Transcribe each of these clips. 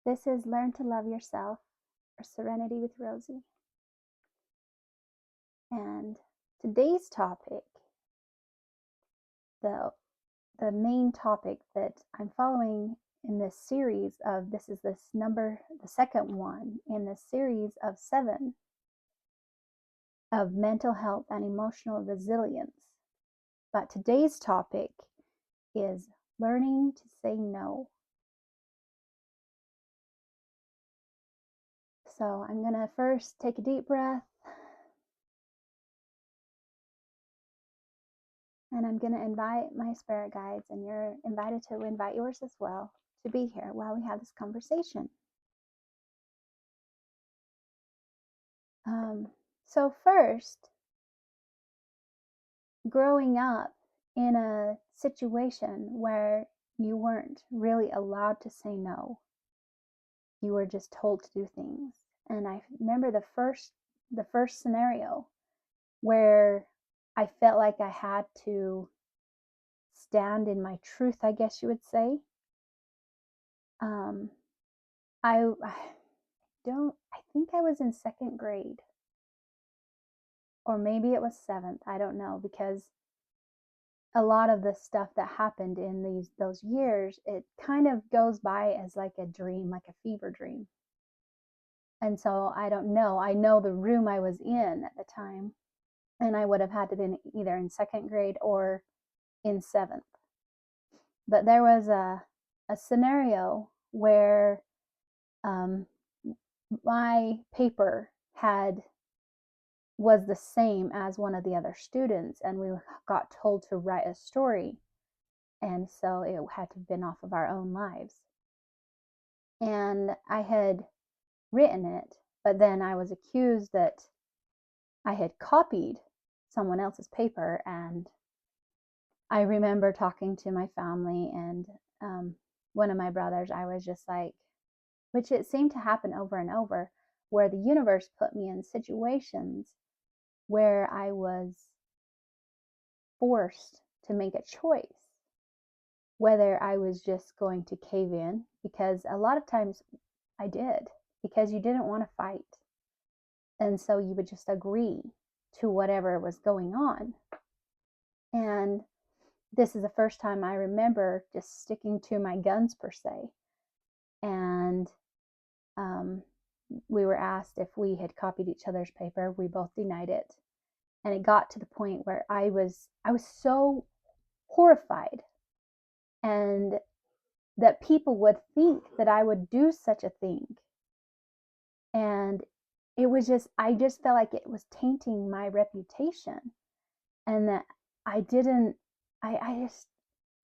This is Learn to Love Yourself or Serenity with Rosie. And today's topic, the the main topic that I'm following in this series of the second one in this series of 7 of mental health and emotional resilience. But today's topic is learning to say no. So I'm going to first take a deep breath. And I'm going to invite my spirit guides, and you're invited to invite yours as well, to be here while we have this conversation. So first, growing up in a situation where you weren't really allowed to say no, you were just told to do things. And I remember the first scenario where I felt like I had to stand in my truth, I guess you would say. I think I was in 2nd grade, or maybe it was 7th. I don't know, because a lot of the stuff that happened in those years, it kind of goes by as like a dream, like a fever dream. And so I don't know. I know the room I was in at the time, and I would have had to been either in 2nd grade or in 7th. But there was a scenario where my paper was the same as one of the other students, and we got told to write a story, and so it had to have been off of our own lives. And I had written it, but then I was accused that I had copied someone else's paper. And I remember talking to my family and one of my brothers. I was just like, which it seemed to happen over and over, where the universe put me in situations where I was forced to make a choice, whether I was just going to cave in, because a lot of times I did, because you didn't want to fight. And so you would just agree to whatever was going on. And this is the first time I remember just sticking to my guns, per se. And we were asked if we had copied each other's paper. We both denied it. And it got to the point where I was so horrified, and that people would think that I would do such a thing. And it was just, I just felt like it was tainting my reputation, and that I didn't, I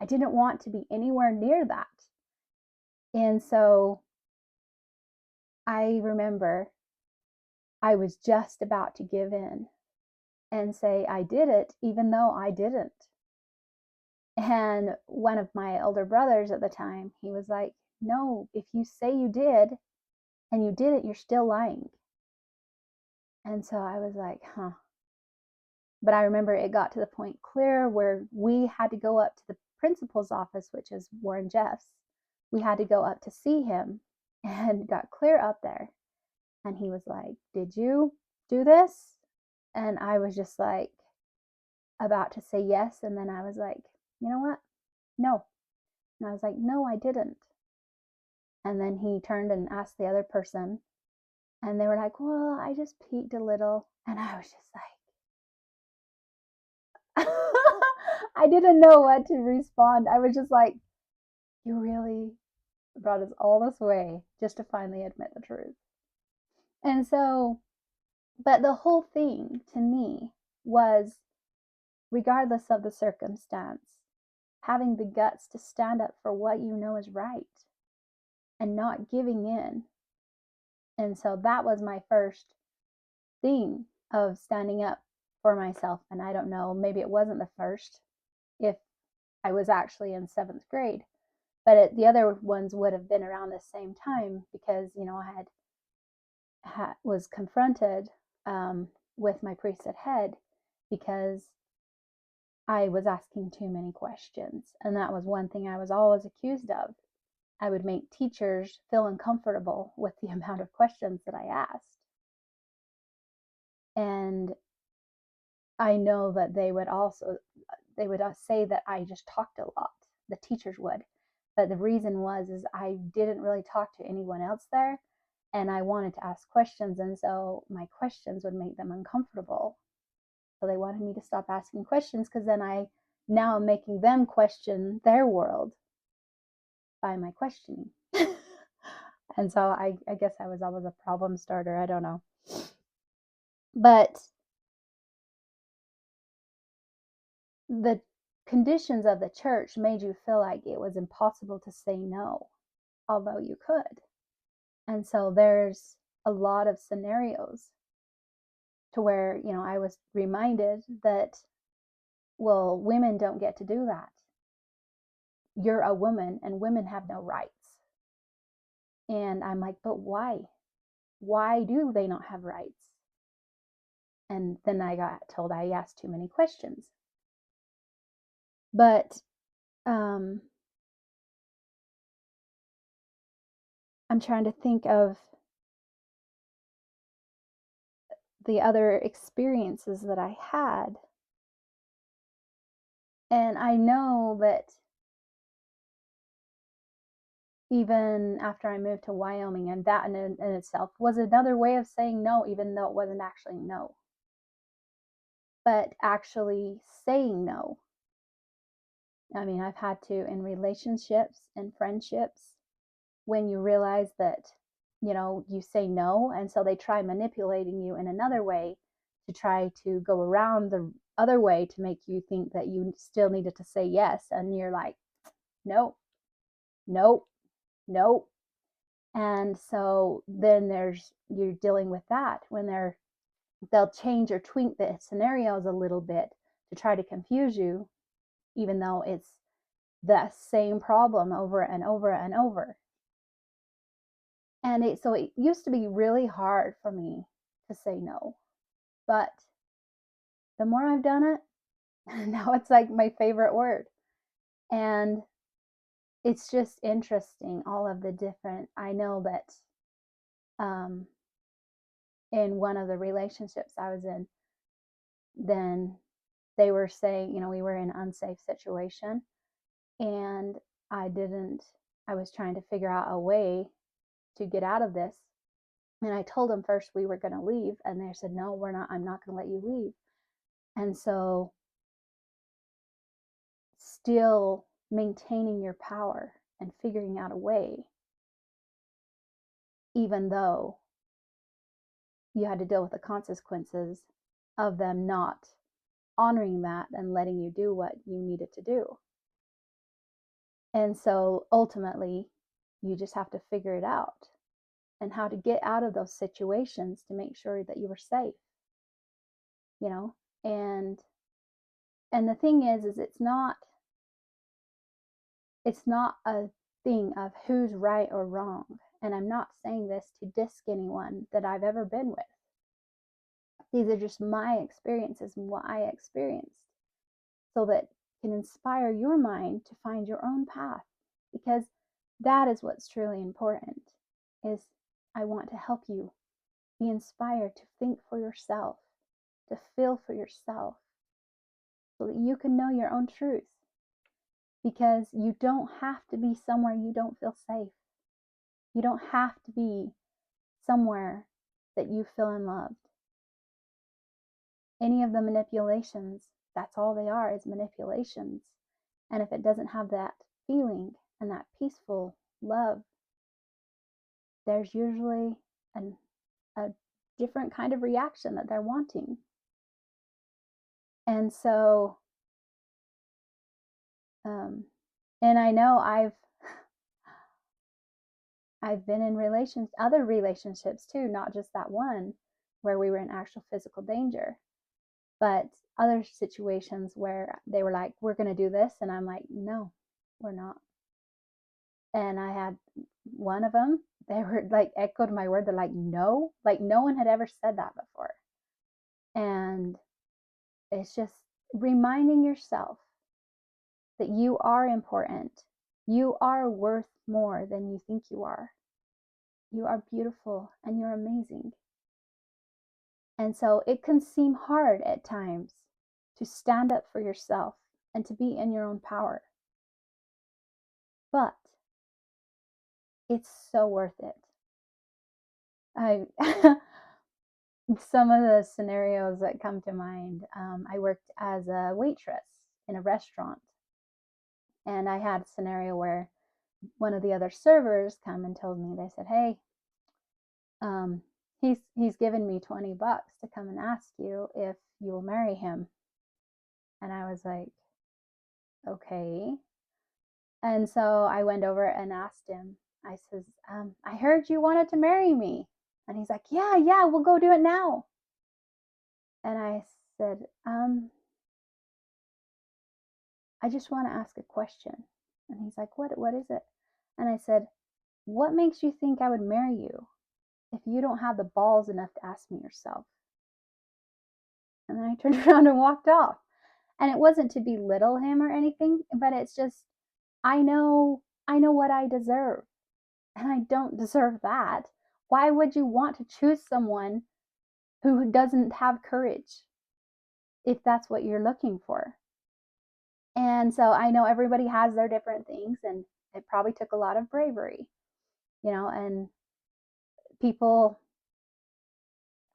didn't want to be anywhere near that. And so I remember I was just about to give in and say I did it, even though I didn't. And one of my older brothers at the time, he was like, no, if you say you did and you did it, you're still lying. And so I was like, huh. But I remember it got to the point clear where we had to go up to the principal's office, which is Warren Jeffs. We had to go up to see him, and got clear up there. And he was like, did you do this? And I was just like about to say yes. And then I was like, you know what? No. And I was like, no, I didn't. And then he turned and asked the other person, and they were like, well, I just peeked a little. And I was just like, I didn't know what to respond. I was just like, you really brought us all this way just to finally admit the truth. And so, but the whole thing to me was, regardless of the circumstance, having the guts to stand up for what you know is right and not giving in. And so that was my first thing of standing up for myself. And I don't know, maybe it wasn't the first if I was actually in 7th grade, but the other ones would have been around the same time, because, you know, I was confronted with my priesthood head because I was asking too many questions. And that was one thing I was always accused of. I would make teachers feel uncomfortable with the amount of questions that I asked. And I know that they would say that I just talked a lot. The teachers would. But the reason is I didn't really talk to anyone else there, and I wanted to ask questions, and so my questions would make them uncomfortable. So they wanted me to stop asking questions, because then now I'm making them question their world by my questioning. And so I guess I was always a problem starter. I don't know. But the conditions of the church made you feel like it was impossible to say no, although you could. And so there's a lot of scenarios to where, I was reminded that, well, women don't get to do that. You're a woman and women have no rights. And I'm like, but why? Why do they not have rights? And then I got told I asked too many questions. But I'm trying to think of the other experiences that I had. And I know that even after I moved to Wyoming, and that in itself was another way of saying no, even though it wasn't actually no. But actually saying no. I mean, I've had to in relationships and friendships, when you realize that, you say no, and so they try manipulating you in another way to try to go around the other way to make you think that you still needed to say yes, and you're like, nope, nope, nope. And so then you're dealing with that when they'll change or tweak the scenarios a little bit to try to confuse you, even though it's the same problem over and over and over. And it used to be really hard for me to say no. But the more I've done it, now it's like my favorite word. And it's just interesting, all of the different, I know that in one of the relationships I was in, then they were saying, we were in an unsafe situation, and I was trying to figure out a way to get out of this. And I told them first we were going to leave, and they said, no, we're not, I'm not going to let you leave. And so still maintaining your power and figuring out a way, even though you had to deal with the consequences of them not honoring that and letting you do what you needed to do. And so ultimately, you just have to figure it out and how to get out of those situations to make sure that you were safe, and the thing is it's not a thing of who's right or wrong. And I'm not saying this to diss anyone that I've ever been with. These are just my experiences and what I experienced, so that can inspire your mind to find your own path, because that is what's truly important. Is I want to help you be inspired to think for yourself, to feel for yourself, so that you can know your own truth. Because you don't have to be somewhere you don't feel safe. You don't have to be somewhere that you feel unloved. Any of the manipulations, that's all they are, is manipulations. And if it doesn't have that feeling and that peaceful love, there's usually a different kind of reaction that they're wanting. And so, and I know I've been in other relationships too, not just that one where we were in actual physical danger, but other situations where they were like, we're going to do this. And I'm like, no, we're not. And I had one of them, they were like, echoed my word. They're like no one had ever said that before. And it's just reminding yourself that you are important You are worth more than you think you are. You are beautiful and you're amazing. And so it can seem hard at times to stand up for yourself and to be in your own power. But it's so worth it. I some of the scenarios that come to mind, I worked as a waitress in a restaurant, and I had a scenario where one of the other servers come and told me, they said, "Hey, he's given me $20 to come and ask you if you will marry him." And I was like, okay. And so I went over and asked him. I says, I heard you wanted to marry me. And he's like, yeah, we'll go do it now. And I said, I just want to ask a question. And he's like, what is it? And I said, what makes you think I would marry you if you don't have the balls enough to ask me yourself? And then I turned around and walked off. And it wasn't to belittle him or anything, but it's just, I know what I deserve, and I don't deserve that. Why would you want to choose someone who doesn't have courage if that's what you're looking for? And so I know everybody has their different things, and it probably took a lot of bravery, and people,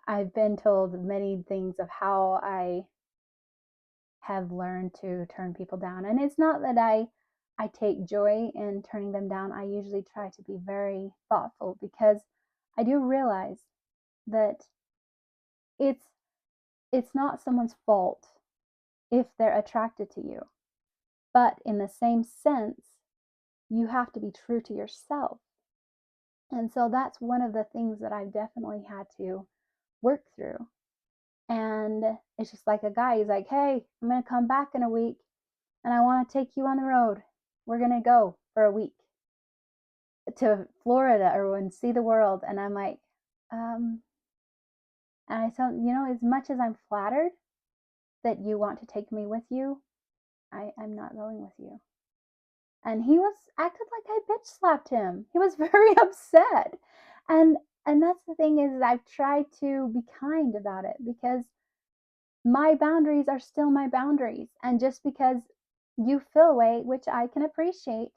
I've been told many things of how I have learned to turn people down. And it's not that I take joy in turning them down. I usually try to be very thoughtful, because I do realize that it's it's not someone's fault if they're attracted to you. But in the same sense, you have to be true to yourself. And so that's one of the things that I've definitely had to work through. And it's just like a guy, he's like, "Hey, I'm going to come back in a week and I want to take you on the road. We're going to go for a week to Florida or and see the world." And I'm like, and I tell, as much as I'm flattered that you want to take me with you, I'm not going with you. And he was acted like I bitch slapped him. He was very upset. And that's the thing, is I've tried to be kind about it, because my boundaries are still my boundaries. And just because you feel a way, which I can appreciate,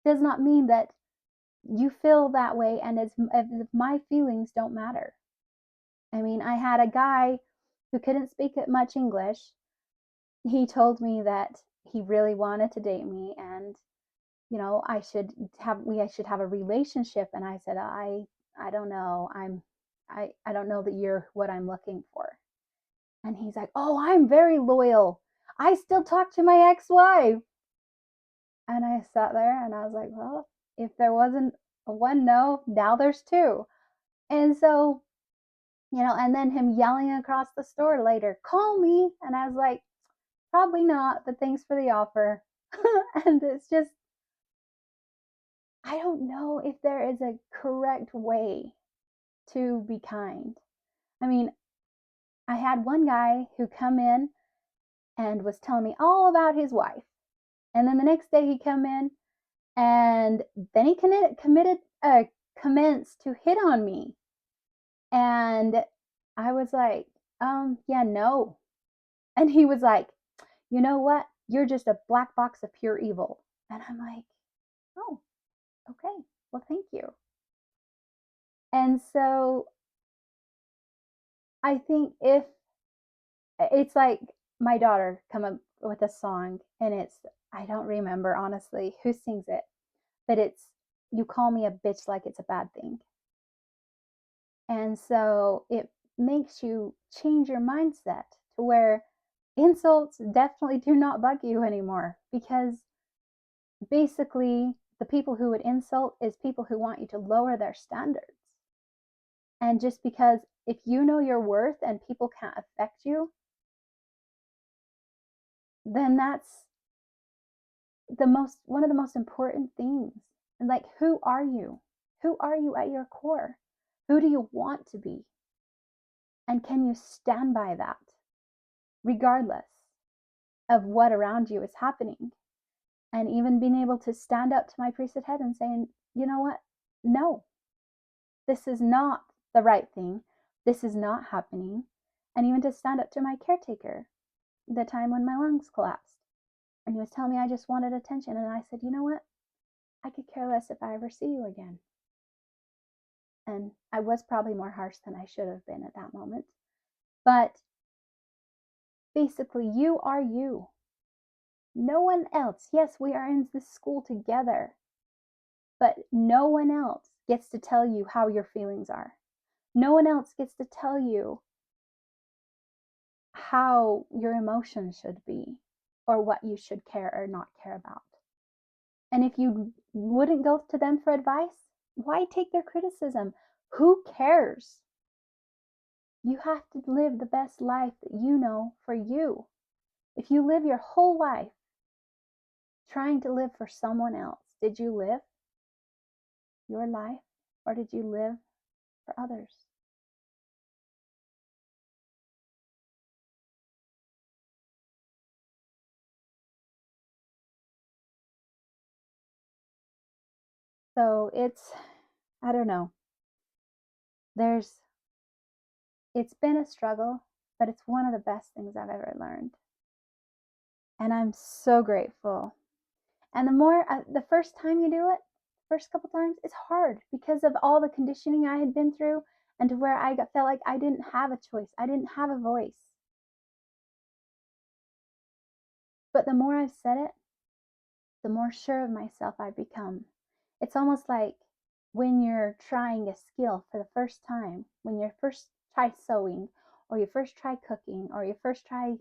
does not mean that you feel that way and as if my feelings don't matter. I mean, I had a guy who couldn't speak much English. He told me that he really wanted to date me, and I should have a relationship. And I said, I don't know. I don't know that you're what I'm looking for. And he's like, "Oh, I'm very loyal. I still talk to my ex-wife." And I sat there and I was like, well, if there wasn't a one no, now there's two. And so, and then him yelling across the store later, "Call me." And I was like, probably not, but thanks for the offer. And it's just, I don't know if there is a correct way to be kind. I mean, I had one guy who come in and was telling me all about his wife. And then the next day he come in and then he commenced to hit on me. And I was like, yeah, no. And he was like, "You know what? You're just a black box of pure evil." And I'm like, "Oh, okay. Well, thank you." And so I think if it's like my daughter come up with a song, and I don't remember honestly who sings it, but it's "You call me a bitch like it's a bad thing." And so it makes you change your mindset to where insults definitely do not bug you anymore, because basically the people who would insult is people who want you to lower their standards. And just because if you know your worth and people can't affect you, then that's one of the most important things. And like, who are you? Who are you at your core? Who do you want to be? And can you stand by that regardless of what around you is happening? And even being able to stand up to my priesthood head and saying, you know what? No, this is not the right thing. This is not happening. And even to stand up to my caretaker, the time when my lungs collapsed. And he was telling me I just wanted attention. And I said, you know what? I could care less if I ever see you again. And I was probably more harsh than I should have been at that moment. But basically, you are you. No one else. Yes, we are in this school together, but no one else gets to tell you how your feelings are. No one else gets to tell you how your emotions should be or what you should care or not care about. And if you wouldn't go to them for advice, why take their criticism? Who cares? You have to live the best life that you know for you. If you live your whole life trying to live for someone else, did you live your life or did you live for others? So I don't know. There's, it's been a struggle, but it's one of the best things I've ever learned. And I'm so grateful. And the more, the first time you do it, first couple times, it's hard because of all the conditioning I had been through and to where felt like I didn't have a choice. I didn't have a voice. But the more I've said it, the more sure of myself I've become. It's almost like when you're trying a skill for the first time, when you first try sewing, or you first try cooking, or you first try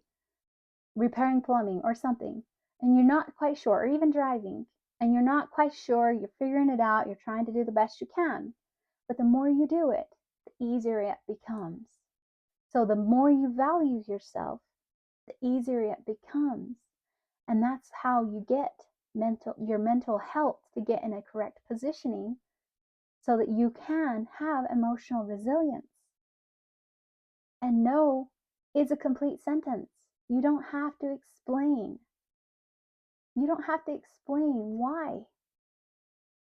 repairing plumbing or something, and you're not quite sure, or even driving, and you're not quite sure, you're figuring it out, you're trying to do the best you can. But the more you do it, the easier it becomes. So the more you value yourself, the easier it becomes. And that's how you get your mental health to get in a correct positioning so that you can have emotional resilience. And no is a complete sentence. You don't have to explain. You don't have to explain why.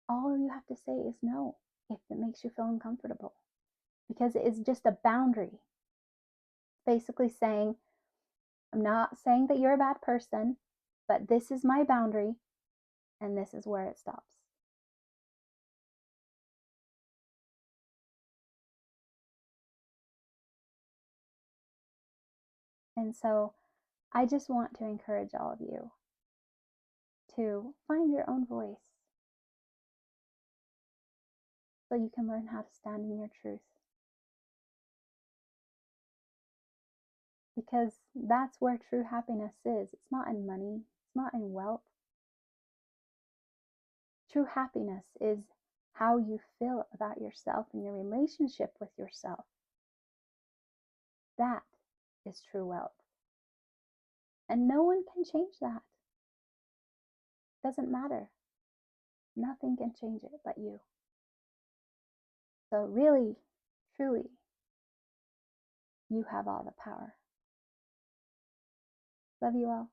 All you have to say is no if it makes you feel uncomfortable, because it is just a boundary. Basically saying, I'm not saying that you're a bad person, but this is my boundary and this is where it stops. And so I just want to encourage all of you to find your own voice so you can learn how to stand in your truth. Because that's where true happiness is. It's not in money, it's not in wealth. True happiness is how you feel about yourself and your relationship with yourself. That is true wealth. And no one can change that. Doesn't matter. Nothing can change it but you. So really, truly, you have all the power. Love you all.